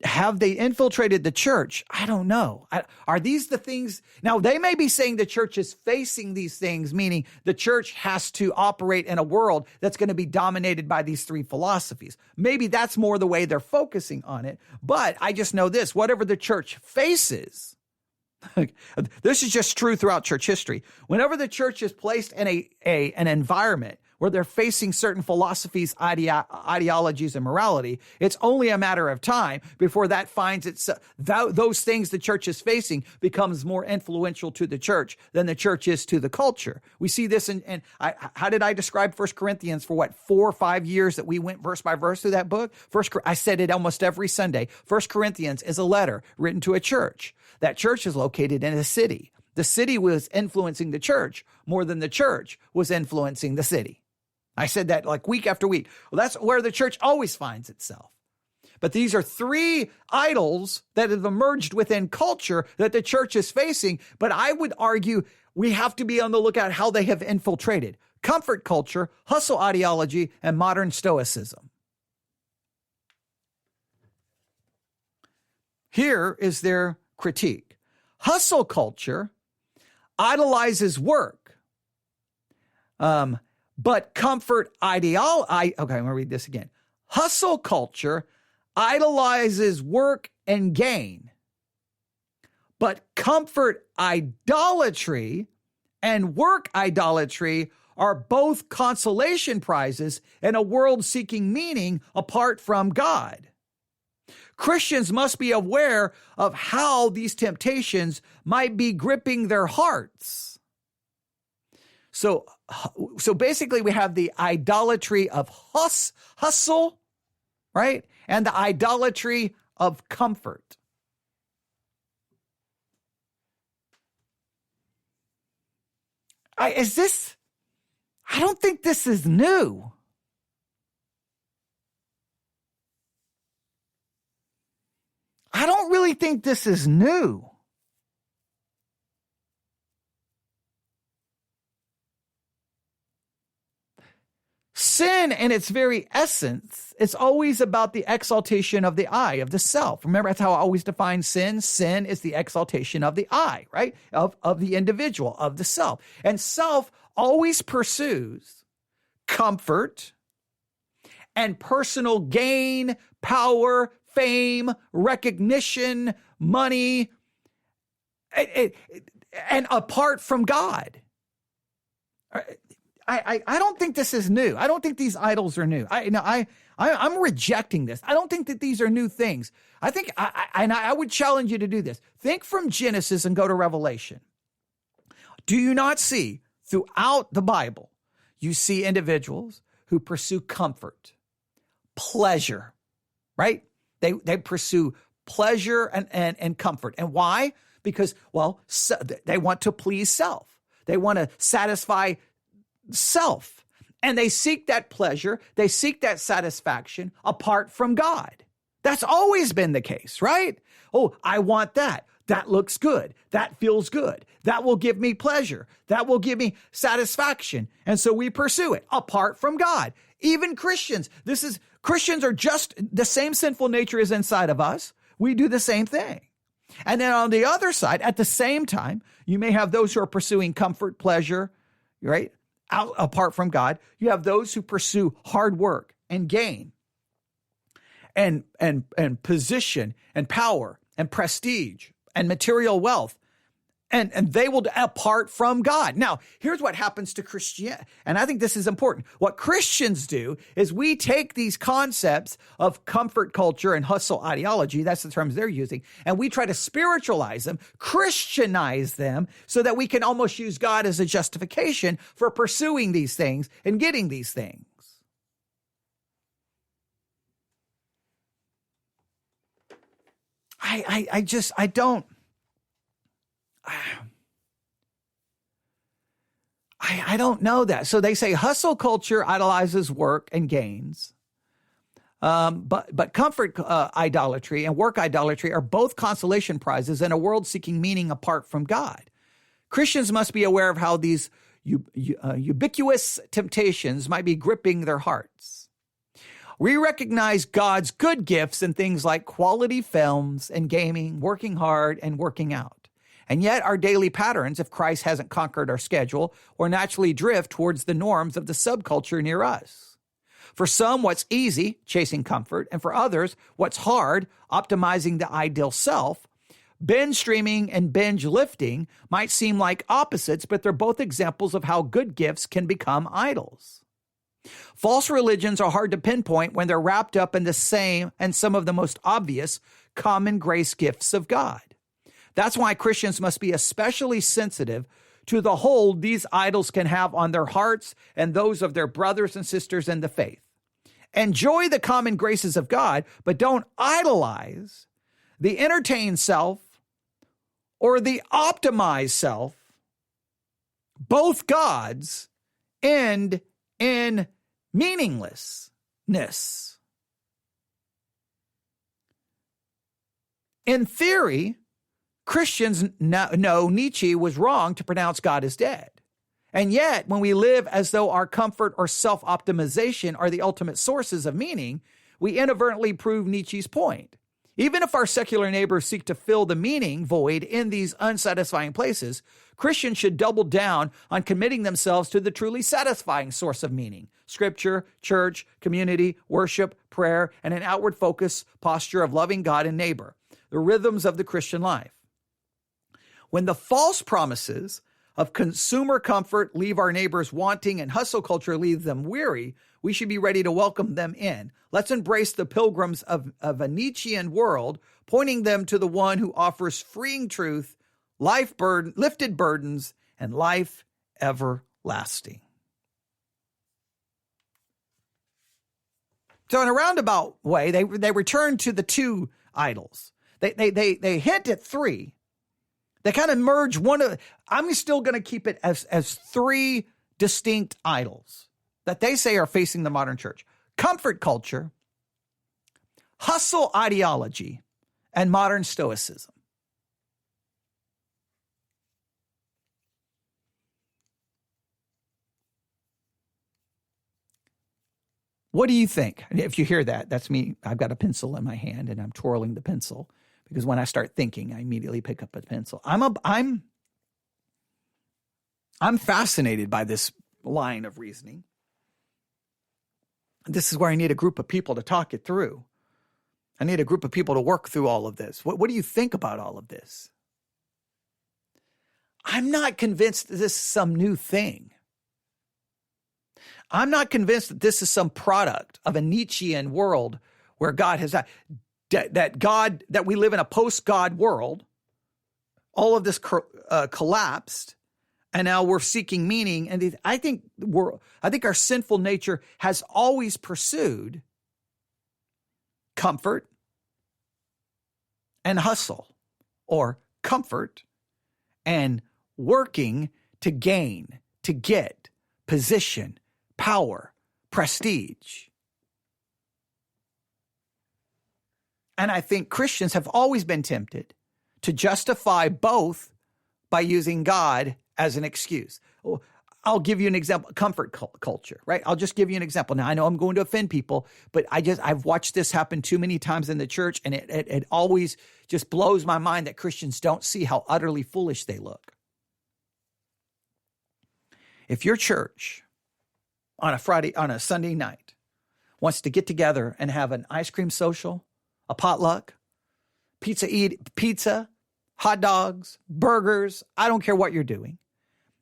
have they infiltrated the church? I don't know. Are these the things? Now, they may be saying the church is facing these things, meaning the church has to operate in a world that's going to be dominated by these three philosophies. Maybe that's more the way they're focusing on it. But I just know this: whatever the church faces, this is just true throughout church history. Whenever the church is placed in an environment where they're facing certain philosophies, ideologies, and morality, it's only a matter of time before that finds itself, those things the church is facing becomes more influential to the church than the church is to the culture. We see this how did I describe 1 Corinthians for 4 or 5 years that we went verse by verse through that book? I said it almost every Sunday. 1 Corinthians is a letter written to a church. That church is located in a city. The city was influencing the church more than the church was influencing the city. I said that like week after week. Well, that's where the church always finds itself. But these are three idols that have emerged within culture that the church is facing. But I would argue we have to be on the lookout how they have infiltrated comfort culture, hustle ideology, and modern Stoicism. Here is their critique. Hustle culture idolizes work. But comfort ideology, okay, I'm going to read this again. Hustle culture idolizes work and gain. But comfort idolatry and work idolatry are both consolation prizes in a world seeking meaning apart from God. Christians must be aware of how these temptations might be gripping their hearts. So basically we have the idolatry of hustle, right? And the idolatry of comfort. I don't think this is new. I don't really think this is new. Sin, in its very essence, it's always about the exaltation of the I, of the self. Remember, that's how I always define sin. Sin is the exaltation of the I, right? Of the individual, of the self. And self always pursues comfort and personal gain, power, fame, recognition, money, and apart from God. I don't think this is new. I don't think these idols are new. I'm rejecting this. I don't think that these are new things. I would challenge you to do this. Think from Genesis and go to Revelation. Do you not see throughout the Bible, you see individuals who pursue comfort, pleasure, right? They pursue pleasure and comfort. And why? Because, they want to please self. They want to satisfy self. And they seek that pleasure, they seek that satisfaction apart from God. That's always been the case, right? Oh, I want that. That looks good. That feels good. That will give me pleasure. That will give me satisfaction. And so we pursue it apart from God. Even Christians, Christians are just the same sinful nature is inside of us. We do the same thing. And then on the other side, at the same time, you may have those who are pursuing comfort, pleasure, right? Apart from God. You have those who pursue hard work and gain and position and power and prestige and material wealth. And they will apart from God. Now, here's what happens to Christianity. And I think this is important. What Christians do is we take these concepts of comfort culture and hustle ideology, that's the terms they're using, and we try to spiritualize them, Christianize them, so that we can almost use God as a justification for pursuing these things and getting these things. I don't know that. So they say hustle culture idolizes work and gains. But comfort idolatry and work idolatry are both consolation prizes in a world seeking meaning apart from God. Christians must be aware of how these ubiquitous temptations might be gripping their hearts. We recognize God's good gifts in things like quality films and gaming, working hard, and working out. And yet our daily patterns, if Christ hasn't conquered our schedule, will naturally drift towards the norms of the subculture near us. For some, what's easy, chasing comfort, and for others, what's hard, optimizing the ideal self, binge streaming and binge lifting might seem like opposites, but they're both examples of how good gifts can become idols. False religions are hard to pinpoint when they're wrapped up in the same and some of the most obvious common grace gifts of God. That's why Christians must be especially sensitive to the hold these idols can have on their hearts and those of their brothers and sisters in the faith. Enjoy the common graces of God, but don't idolize the entertained self or the optimized self, both gods, end in meaninglessness. In theory, Christians know Nietzsche was wrong to pronounce God as dead. And yet, when we live as though our comfort or self-optimization are the ultimate sources of meaning, we inadvertently prove Nietzsche's point. Even if our secular neighbors seek to fill the meaning void in these unsatisfying places, Christians should double down on committing themselves to the truly satisfying source of meaning: Scripture, church, community, worship, prayer, and an outward focus posture of loving God and neighbor, the rhythms of the Christian life. When the false promises of consumer comfort leave our neighbors wanting and hustle culture leave them weary, we should be ready to welcome them in. Let's embrace the pilgrims of a Nietzschean world, pointing them to the one who offers freeing truth, lifted burdens, and life everlasting. So in a roundabout way, they return to the two idols. They hint at three. They kind of merge I'm still going to keep it as three distinct idols that they say are facing the modern church: comfort culture, hustle ideology, and modern stoicism. What do you think? If you hear that, that's me. I've got a pencil in my hand and I'm twirling the pencil, because when I start thinking, I immediately pick up a pencil. I'm fascinated by this line of reasoning. This is where I need a group of people to talk it through. I need a group of people to work through all of this. What do you think about all of this? I'm not convinced that this is some new thing. I'm not convinced that this is some product of a Nietzschean world where God has that we live in a post-God world. All of this collapsed, and now we're seeking meaning. And I think our sinful nature has always pursued comfort and hustle, or comfort and working to gain, to get position, power, prestige. And I think Christians have always been tempted to justify both by using God as an excuse. I'll give you an example, comfort culture, right? I'll just give you an example. Now, I know I'm going to offend people, but I've watched this happen too many times in the church, and it always just blows my mind that Christians don't see how utterly foolish they look. If your church on a Sunday night wants to get together and have an ice cream social, a potluck, pizza, hot dogs, burgers, I don't care what you're doing,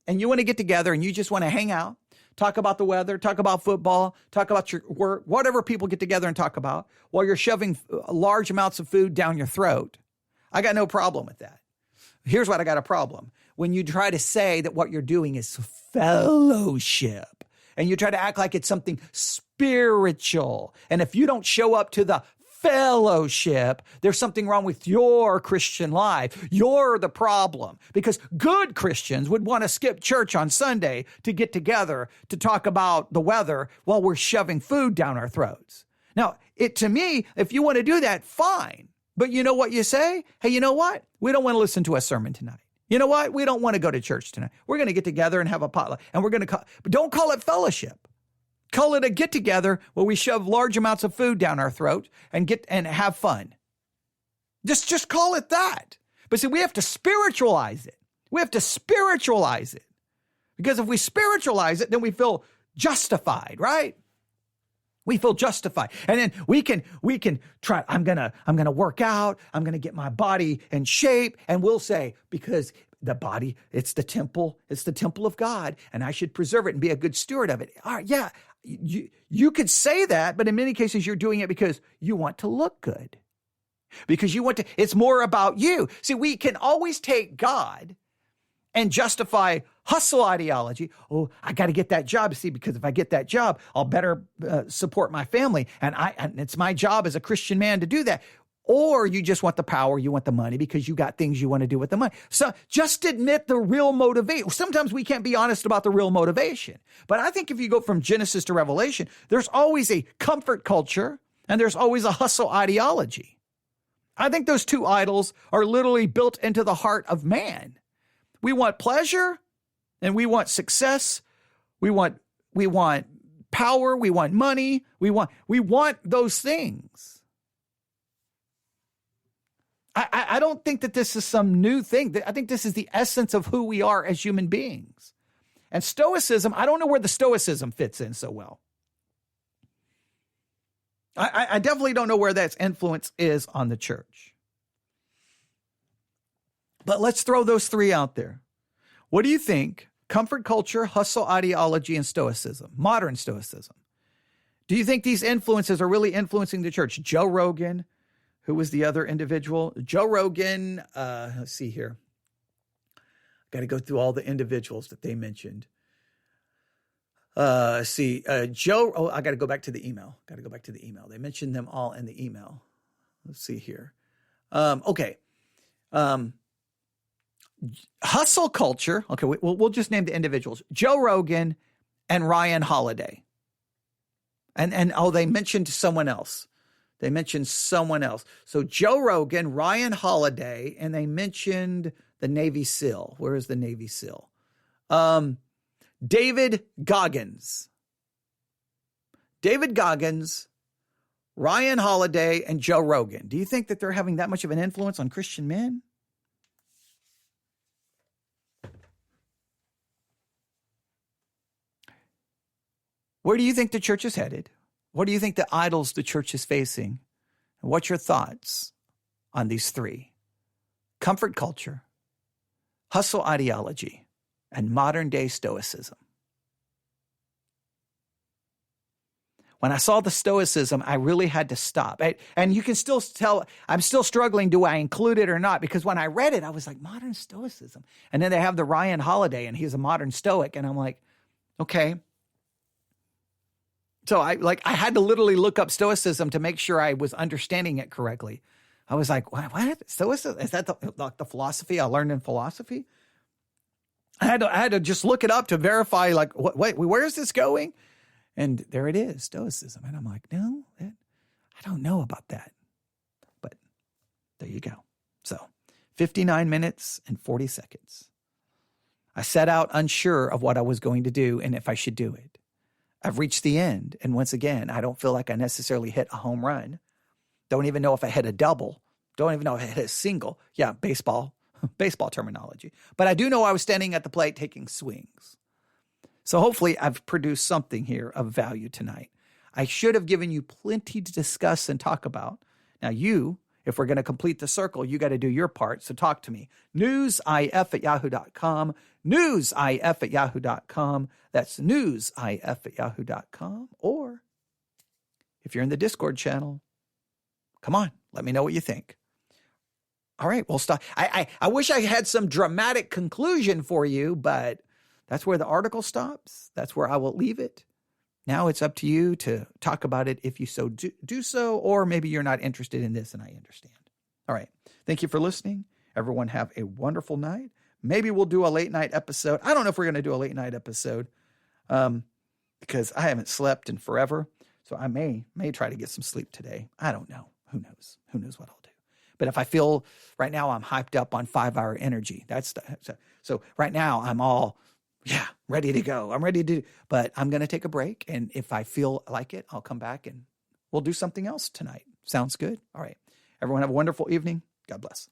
and you want to get together and you just want to hang out, talk about the weather, talk about football, talk about your work, whatever people get together and talk about, while you're shoving large amounts of food down your throat, I got no problem with that. Here's what I got a problem. When you try to say that what you're doing is fellowship, and you try to act like it's something spiritual, and if you don't show up to the fellowship, there's something wrong with your Christian life. You're the problem, because good Christians would want to skip church on Sunday to get together to talk about the weather while we're shoving food down our throats. Now, to me, if you want to do that, fine. But you know what you say? Hey, you know what? We don't want to listen to a sermon tonight. You know what? We don't want to go to church tonight. We're going to get together and have a potluck, and we're going to but don't call it fellowship. Call it a get together where we shove large amounts of food down our throat and have fun. Just call it that. But see, we have to spiritualize it. We have to spiritualize it. Because if we spiritualize it, then we feel justified, right? We feel justified. And then we can try, I'm going to work out. I'm going to get my body in shape. And we'll say, because the body, it's the temple of God, and I should preserve it and be a good steward of it. All right, yeah, you could say that, but in many cases you're doing it because you want to look good. Because you want to, it's more about you. See, we can always take God and justify hustle ideology. Oh, I got to get that job. See, because if I get that job, I'll better support my family. And it's my job as a Christian man to do that. Or you just want the power, you want the money because you got things you want to do with the money. So just admit the real motivation. Sometimes we can't be honest about the real motivation. But I think if you go from Genesis to Revelation, there's always a comfort culture and there's always a hustle ideology. I think those two idols are literally built into the heart of man. We want pleasure and we want success. We want power. We want money. We want those things. I don't think that this is some new thing. I think this is the essence of who we are as human beings. And Stoicism, I don't know where the Stoicism fits in so well. I definitely don't know where that influence is on the church. But let's throw those three out there. What do you think? Comfort culture, hustle ideology, and Stoicism, modern Stoicism. Do you think these influences are really influencing the church? Joe Rogan, who was the other individual? Joe Rogan, let's see here. Got to go through all the individuals that they mentioned. I got to go back to the email. They mentioned them all in the email. Let's see here. Okay. Hustle culture. Okay, we'll just name the individuals. Joe Rogan and Ryan Holiday. And they mentioned someone else. So Joe Rogan, Ryan Holiday, and they mentioned the Navy SEAL. Where is the Navy SEAL? David Goggins, Ryan Holiday, and Joe Rogan. Do you think that they're having that much of an influence on Christian men? Where do you think the church is headed? What do you think the idols the church is facing? And what's your thoughts on these three? Comfort culture, hustle ideology, and modern day Stoicism. When I saw the Stoicism, I really had to stop. And you can still tell, I'm still struggling, do I include it or not? Because when I read it, I was like, modern Stoicism. And then they have the Ryan Holiday, and he's a modern Stoic. And I'm like, okay. So I had to literally look up Stoicism to make sure I was understanding it correctly. I was like, what? Stoicism? Is that the philosophy I learned in philosophy? I had to just look it up to verify, like, wait, where is this going? And there it is, Stoicism. And I'm like, no, I don't know about that. But there you go. So 59 minutes and 40 seconds. I set out unsure of what I was going to do and if I should do it. I've reached the end, and once again, I don't feel like I necessarily hit a home run. Don't even know if I hit a double. Don't even know if I hit a single. Yeah, baseball terminology. But I do know I was standing at the plate taking swings. So hopefully I've produced something here of value tonight. I should have given you plenty to discuss and talk about. Now if we're going to complete the circle, you got to do your part. So talk to me. newsif@yahoo.com. newsif@yahoo.com. That's newsif@yahoo.com. Or if you're in the Discord channel, come on, let me know what you think. All right, we'll stop. I wish I had some dramatic conclusion for you, but that's where the article stops. That's where I will leave it. Now it's up to you to talk about it if you so do so, or maybe you're not interested in this and I understand. All right. Thank you for listening. Everyone have a wonderful night. Maybe we'll do a late night episode. I don't know if we're going to do a late night episode because I haven't slept in forever. So I may try to get some sleep today. I don't know. Who knows? Who knows what I'll do? But if I feel right now I'm hyped up on 5-hour energy, so right now I'm all, ready to go. I'm ready to, but I'm going to take a break. And if I feel like it, I'll come back and we'll do something else tonight. Sounds good? All right. Everyone have a wonderful evening. God bless.